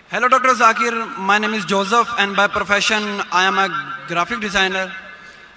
Hello, Dr. Zakir. My name is Joseph and by profession I am a graphic designer.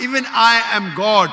even I am God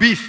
20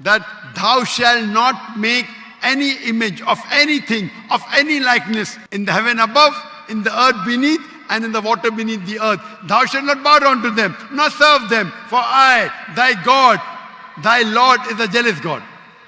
that thou shalt not make any image of anything, of any likeness in the heaven above, in the earth beneath, and in the water beneath the earth. Thou shalt not bow down to them, nor serve them, for I, thy God, thy Lord is a jealous God.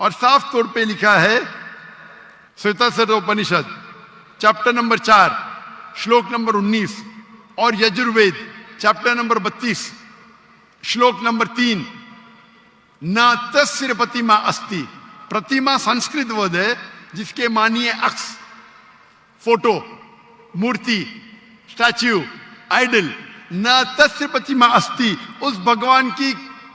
اور صاف طور پہ لکھا ہے سویتاسر Upanishad chapter number 4 شلوک number 19 اور Yajurveda chapter number 32 شلوک number 3 نہ تسر پتیما استی. Pratima Sanskrit word ہے جس کے معنی ہے عکس، فوٹو، مورتی، اسٹیچو، آئیڈل. نہ تسر پتیما استی، اس بھگوان کی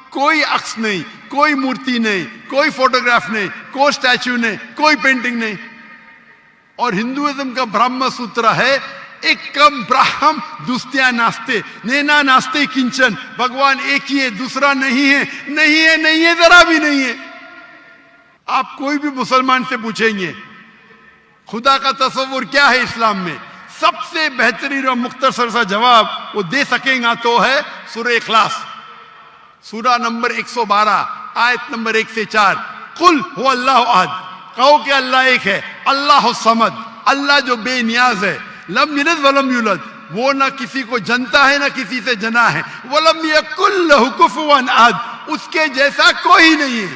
کوئی عکس نہیں، کوئی مورتی نہیں، کوئی فوٹوگراف نہیں، کوئی اسٹیچو نہیں، کوئی پینٹنگ نہیں. اور ہندوازم کا برہم سوتر ہے ایکم براہم دوستیا ناستے نینا ناستے کنچن. بھگوان ایک ہی ہے، دوسرا نہیں ہے، نہیں ہے، نہیں ہے، ذرا بھی نہیں ہے. آپ کوئی بھی مسلمان سے پوچھیں گے خدا کا تصور کیا ہے اسلام میں، سب سے بہترین اور مختصر سا جواب وہ دے سکیں گا تو ہے سورہ اخلاص، سورہ نمبر 112 آیت نمبر 1 سے 4. قل هو اللہ احد، کہو کہ اللہ ایک ہے، اللہ الصمد، اللہ جو بے نیاز ہے، لم یلد ولم یولد، وہ نہ کسی کو جنتا ہے نہ کسی سے جنا ہے، ولم یکن لہ کفوا احد، اس کے جیسا کوئی نہیں ہے.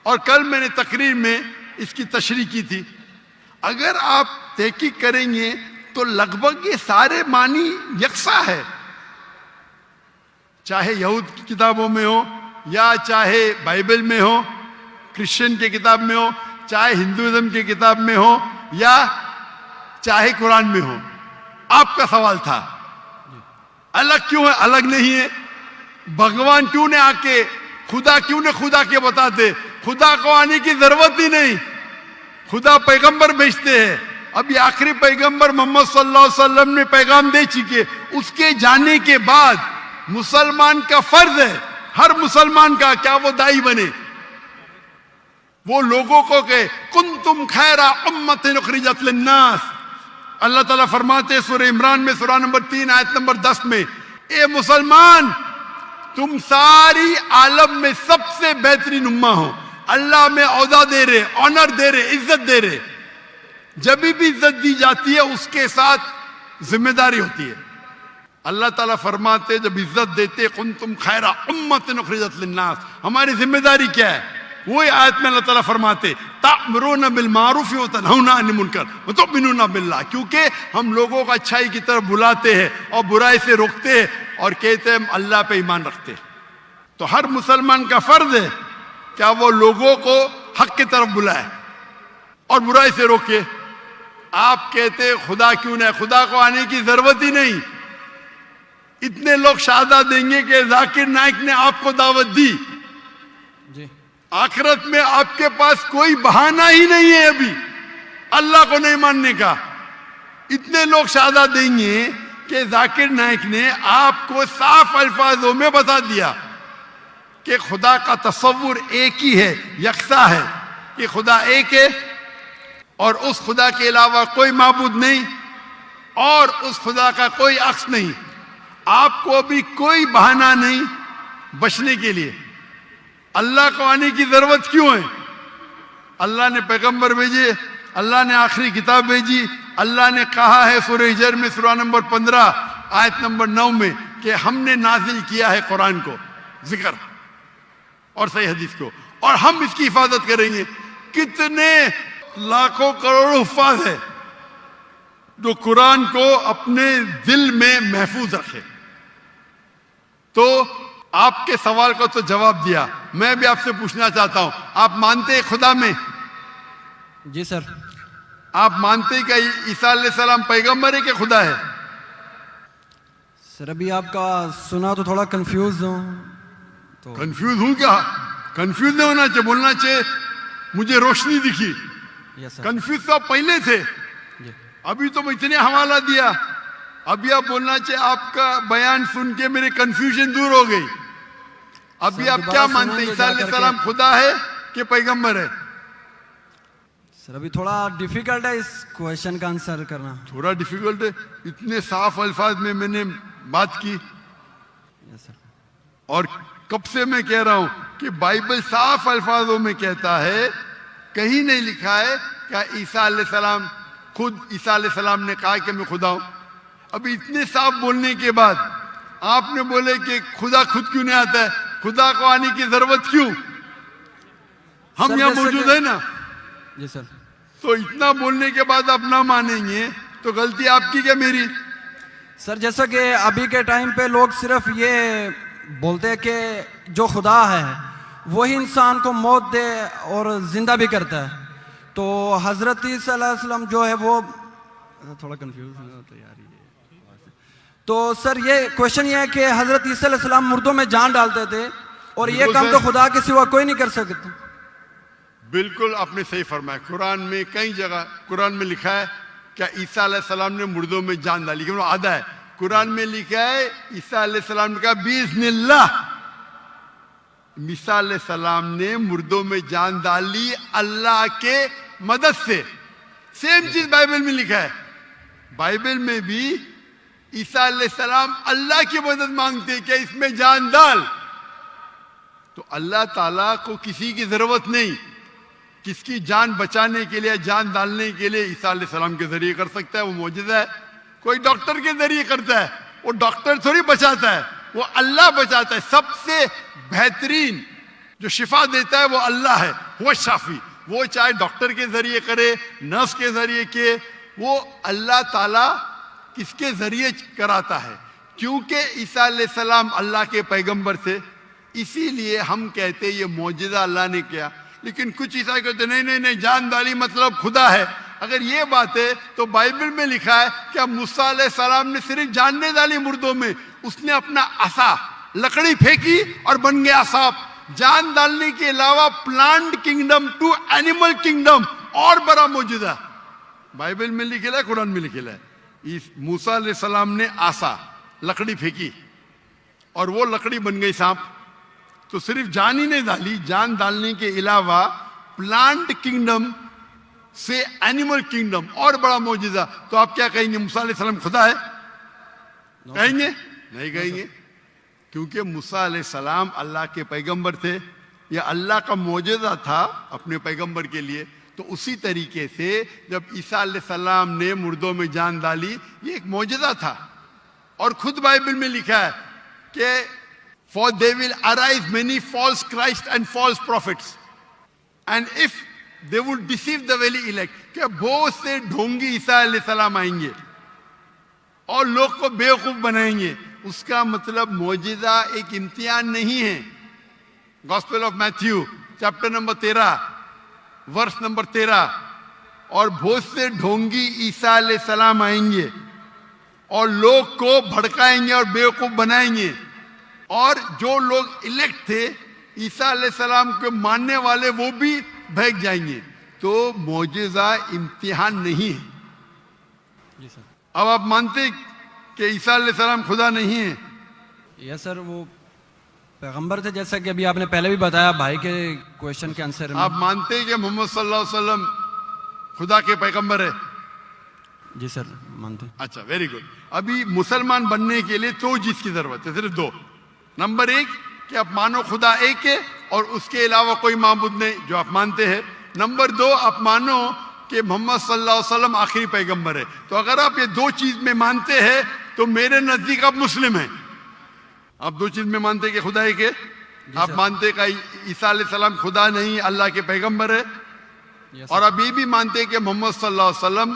اور کل میں نے تقریر میں اس کی تشریح کی تھی. اگر آپ تحقیق کریں گے تو لگ بھگ یہ سارے معنی یکساں ہے، چاہے یہود کی کتابوں میں ہو یا چاہے بائبل میں ہو، کرسچن کی کتاب میں ہو، چاہے ہندوازم کی کتاب میں ہو یا چاہے قرآن میں ہو. آپ کا سوال تھا الگ کیوں ہے، الگ نہیں ہے. بھگوان کیوں نے آ کے خدا کیوں نے خدا کے بتاتے، خدا کو آنے کی ضرورت ہی نہیں. خدا پیغمبر بھیجتے ہیں. اب یہ آخری پیغمبر محمد صلی اللہ علیہ وسلم نے پیغام دے چکے. اس کے جانے کے بعد مسلمان کا فرض ہے، ہر مسلمان کا، کیا وہ دائی بنے، وہ لوگوں کو کہ کنتم خیر امۃ اخرجت للناس. اللہ تعالیٰ فرماتے ہیں سورہ عمران میں سورہ نمبر 3 آیت نمبر 10 میں، اے مسلمان تم ساری عالم میں سب سے بہترین امہ ہو. اللہ میں عہدہ دے رہے، آنر دے رہے، عزت دے رہے. جب بھی عزت دی جاتی ہے اس کے ساتھ ذمہ داری ہوتی ہے. اللہ تعالیٰ فرماتے جب عزت دیتے کنتم خیر امۃ اخرجت للناس، ہماری ذمہ داری کیا ہے؟ وہی آیت میں اللہ تعالیٰ فرماتے تأمرون بالمعروف وتنہون عن المنکر وتؤمنون باللہ، کیونکہ ہم لوگوں کو اچھائی کی طرف بلاتے ہیں اور برائی سے روکتے ہیں اور کہتے ہیں ہم اللہ پہ ایمان رکھتے ہیں. تو ہر مسلمان کا فرض ہے کیا وہ لوگوں کو حق کی طرف بلائے اور برائی سے روکے. آپ کہتے خدا کیوں نہیں، خدا کو آنے کی ضرورت ہی نہیں. اتنے لوگ شہادت دیں گے کہ ذاکر نائک نے آپ کو دعوت دی، آخرت میں آپ کے پاس کوئی بہانہ ہی نہیں ہے ابھی اللہ کو نہیں ماننے کا. اتنے لوگ شہادت دیں گے کہ ذاکر نائک نے آپ کو صاف الفاظوں میں بتا دیا کہ خدا کا تصور ایک ہی ہے، یکساں ہے، کہ خدا ایک ہے اور اس خدا کے علاوہ کوئی معبود نہیں اور اس خدا کا کوئی عکس نہیں. آپ کو ابھی کوئی بہانہ نہیں بچنے کے لیے. اللہ کو آنے کی ضرورت کیوں ہے؟ اللہ نے پیغمبر بھیجے، اللہ نے آخری کتاب بھیجی. اللہ نے کہا ہے سورہ ہجر میں سورہ نمبر 15 آیت نمبر 9 میں کہ ہم نے نازل کیا ہے قرآن کو، ذکر اور صحیح حدیث کو، اور ہم اس کی حفاظت کریں گے. کتنے لاکھوں کروڑوں حفاظ ہے جو قرآن کو اپنے دل میں محفوظ رکھے. تو آپ کے سوال کو تو جواب دیا. میں بھی آپ سے پوچھنا چاہتا ہوں، آپ مانتے ہیں خدا میں؟ جی سر. آپ مانتے ہیں کہ عیسیٰ علیہ السلام پیغمبر ہے کہ خدا ہے؟ سر ابھی آپ کا سنا تو تھوڑا کنفیوز ہوں. تو کنفیوز ہوں کیا؟ کنفیوز نہیں ہونا چاہیے، بولنا چاہیے مجھے روشنی دکھی. یس سر. کنفیوز تو آپ پہلے تھے، جی ابھی تو میں اتنے حوالہ دیا. ابھی آپ بولنا چاہیے آپ کا بیان سن کے میری کنفیوژن دور ہو گئی. ابھی آپ کیا مانتے ہیں، عیسیٰ علیہ السلام خدا ہے کہ پیغمبر ہے؟ سر ابھی تھوڑا ڈیفیکلٹ ہے اس کویشچن کا آنسر کرنا. تھوڑا ڈیفیکلٹ ہے، اتنے صاف الفاظ میں نے بات کی. یس سر. اور کب سے میں کہہ رہا ہوں کہ بائبل صاف الفاظوں میں کہتا ہے، کہیں نہیں لکھا ہے کہ عیسیٰ علیہ السلام خود عیسیٰ علیہ السلام نے کہا کہ میں خدا ہوں. ابھی اتنے صاف بولنے کے بعد آپ نے بولے کہ خدا خود کیوں نہیں آتا ہے، خدا کو آنے کی ضرورت کیوں؟ ہم یہاں موجود ہیں نا, جی سر. تو اتنا بولنے کے بعد آپ نہ مانیں گے تو غلطی آپ کی کیا میری؟ سر جیسا کہ ابھی کے ٹائم پہ لوگ صرف یہ بولتے ہیں کہ جو خدا ہے وہی انسان کو موت دے اور زندہ بھی کرتا ہے, تو حضرت صلی اللہ علیہ وسلم جو ہے وہ تھوڑا کنفیوز ہوتا ہے یار یہ. تو سر یہ کوشچن یہ ہے کہ حضرت عیسیٰ علیہ السلام مردوں میں جان ڈالتے تھے اور یہ بالکل کام سر. تو خدا کے سوا کوئی نہیں کر سکتا. بالکل آپ نے صحیح فرمایا. قرآن میں کئی جگہ قرآن میں لکھا ہے کہ عیسیٰ علیہ السلام نے مردوں میں جان ڈالی, لیکن وہ آدھا ہے. قرآن میں لکھا ہے عیسیٰ علیہ السلام نے کہا باذن اللہ, عیسیٰ علیہ السلام نے مردوں میں جان ڈالی اللہ کے مدد سے. سیم چیز بائبل میں لکھا ہے. بائبل میں بھی عیسیٰ علیہ السلام اللہ کی مدد مانگتے کہ اس میں جان ڈال, تو اللہ تعالیٰ کو کسی کی ضرورت نہیں. کس کی جان بچانے کے لیے, جان ڈالنے کے لیے عیسیٰ علیہ السلام کے ذریعے کر سکتا ہے, وہ معجزہ ہے. کوئی ڈاکٹر کے ذریعے کرتا ہے, وہ ڈاکٹر تھوڑی بچاتا ہے, وہ اللہ بچاتا ہے. سب سے بہترین جو شفا دیتا ہے وہ اللہ ہے, وہ شافی. وہ چاہے ڈاکٹر کے ذریعے کرے, نرس کے ذریعے کے, وہ اللہ تعالیٰ کس کے ذریعے کراتا ہے, کیونکہ عیسیٰ علیہ السلام اللہ کے پیغمبر تھے. اسی لیے ہم کہتے یہ معجزہ اللہ نے کیا. لیکن کچھ عیسائی کہتے نہیں, جان ڈالی مطلب خدا ہے. اگر یہ بات ہے تو بائبل میں لکھا ہے کہ موسیٰ علیہ السلام نے صرف جان نہیں ڈالی مردوں میں, اس نے اپنا عصا لکڑی پھینکی اور بن گیا سانپ. جان ڈالنے کے علاوہ plant kingdom to animal kingdom اور بڑا معجزہ بائبل میں لکھا ہے, قرآن میں لکھا ہے. موسیٰ علیہ السلام نے عصا لکڑی پھینکی اور وہ لکڑی بن گئی سانپ. تو صرف جان ہی نہیں ڈالی, جان ڈالنے کے علاوہ پلانٹ کنگڈم سے اینیمل کنگڈم اور بڑا معجزہ. تو آپ کیا کہیں گے, موسیٰ علیہ السلام خدا ہے؟ کہیں گے نہیں کہیں گے, کیونکہ موسیٰ علیہ السلام اللہ کے پیغمبر تھے. یہ اللہ کا معجزہ تھا اپنے پیغمبر کے لیے. تو اسی طریقے سے جب عیسیٰ علیہ السلام نے مردوں میں جان ڈالی, یہ ایک معجزہ تھا. اور خود بائبل میں لکھا ہے کہ for they will arise many false Christ and false prophets, and if they would deceive the very elect, کہ بہت سے ڈھونگی عیسیٰ علیہ السلام آئیں گے اور لوگ کو بیوقوف بنائیں گے. اس کا مطلب معجزہ ایک امتحان نہیں ہے. Gospel of Matthew chapter number 13 verse number 13, اور بہت سے ڈھونگی عیسیٰ علیہ السلام آئیں گے اور لوگ کو بھڑکائیں گے اور بیوقوف بنائیں گے, اور جو لوگ الیکٹ تھے عیسیٰ علیہ السلام کے ماننے والے وہ بھی بھیگ جائیں گے. تو معجزہ امتحان نہیں ہے. اب آپ مانتے کہ عیسیٰ علیہ السلام خدا نہیں ہے؟ یس سر, وہ پیغمبر تھے جیسا کہ ابھی آپ نے پہلے بھی بتایا بھائی کے کوشچن کے آنسر میں. آپ مانتے ہیں کہ محمد صلی اللہ علیہ وسلم خدا کے پیغمبر ہے؟ جی سر مانتے. اچھا, ویری گڈ. ابھی مسلمان بننے کے لیے 2 چیز کی ضرورت ہے, صرف 2. نمبر 1 کہ آپ مانو خدا ایک ہے اور اس کے علاوہ کوئی معبود نہیں, جو آپ مانتے ہیں. نمبر 2 آپ مانو کہ محمد صلی اللہ علیہ وسلم آخری پیغمبر ہے. تو اگر آپ یہ 2 چیز میں مانتے ہیں تو میرے نزدیک آپ مسلم ہیں. آپ 2 چیز میں مانتے ہیں کہ خدا ایک ہے, آپ مانتے کہ عیسیٰ علیہ السلام خدا نہیں اللہ کے پیغمبر ہے, اور آپ یہ بھی مانتے ہیں کہ محمد صلی اللہ علیہ وسلم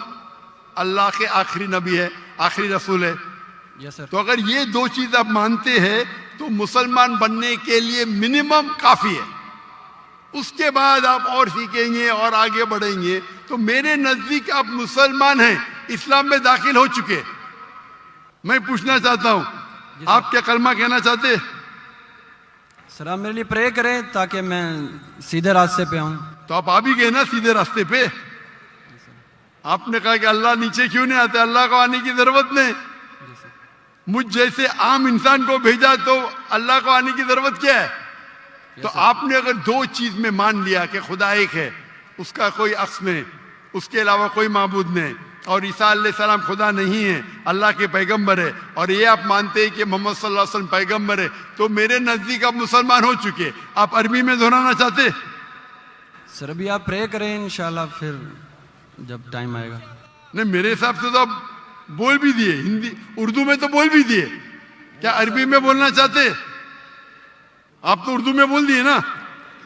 اللہ کے آخری نبی ہے, آخری رسول ہے. تو اگر یہ 2 چیز آپ مانتے ہیں تو مسلمان بننے کے لیے منیمم کافی ہے. اس کے بعد آپ اور سیکھیں گے اور آگے بڑھیں گے. تو میرے نزدیک آپ مسلمان ہیں, اسلام میں داخل ہو چکے. میں پوچھنا چاہتا ہوں, آپ کیا کلمہ کہنا چاہتے؟ سر آپ میرے لیے پرے کریں تاکہ میں سیدھے راستے پہ آؤں. تو آپ آ بھی گئے نا سیدھے راستے پہ. آپ نے کہا کہ اللہ نیچے کیوں نہیں آتے, اللہ کو آنے کی ضرورت نہیں. مجھ جیسے عام انسان کو بھیجا تو اللہ کو آنے کی ضرورت کیا ہے؟ تو آپ نے اگر 2 چیز میں مان لیا کہ خدا ایک ہے, اس کا کوئی عکس نہیں, اس کے علاوہ کوئی معبود نہیں, اور عیسیٰ علیہ السلام خدا نہیں ہے, اللہ کے پیغمبر ہے, اور یہ آپ مانتے ہیں کہ محمد صلی اللہ علیہ وسلم پیغمبر ہے, تو میرے نزدیک آپ مسلمان ہو چکے. آپ عربی میں دہرانا چاہتے؟ سر ابھی آپ پرے کریں انشاءاللہ, پھر جب ٹائم آئے گا. نہیں, میرے حساب سے تو آپ بول بھی دیے, ہندی اردو میں تو بول بھی دیے. کیا عربی میں بولنا چاہتے؟ آپ تو اردو میں بول دیے نا.